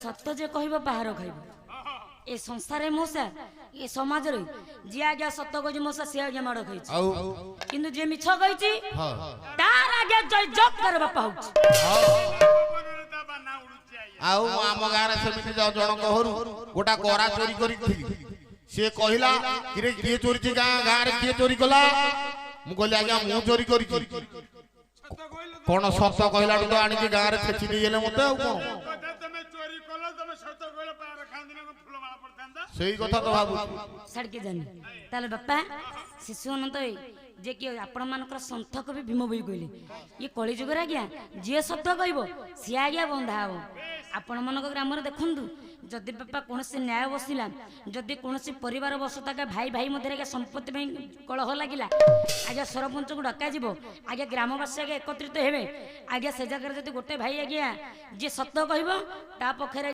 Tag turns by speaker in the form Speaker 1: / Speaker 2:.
Speaker 1: सत्य जे कहब बाहर खाइब ए संसार मौसा ए समाज रे जे आगे सत्य कहि मौसा से आगे माड़ खाइ किंतु जे मिछ कहि तार आगे जय जग कर बापा होछ
Speaker 2: आउ आम गारे समिति जन कहरु गोटा कोरा चोरी करी से कहिला किरे किए चोरी छी गां रे किए चोरी कला मु कहली आज्ञा मु चोरी करी कोन सत्य कहला तो आनी के गां रे छेची दे गेले मते आउ कोन सही कथा तो भाबु
Speaker 1: सड़के जानी ताले बापा शिशु अनंत जे कि आपण मानकर संथ कवि भीम भई कहले ये कली जुग रे आज्ञा जे सत्य कहबो सी आज्ञा बंधा हो आपण मानक ग्राम रे देखंदु जदि बापा कोनसे न्याय बसिला जदि कोनसे परिवार बसता के भाई भाई मध्य संपत्ति में कलह लागिला आज्ञा सरपंच को डका जीवो आज्ञा ग्रामवासी आगे एकत्रित हेबे आज्ञा से जगह जदि गोटे भाई आज्ञा जे सत्य कहबो ता पखरे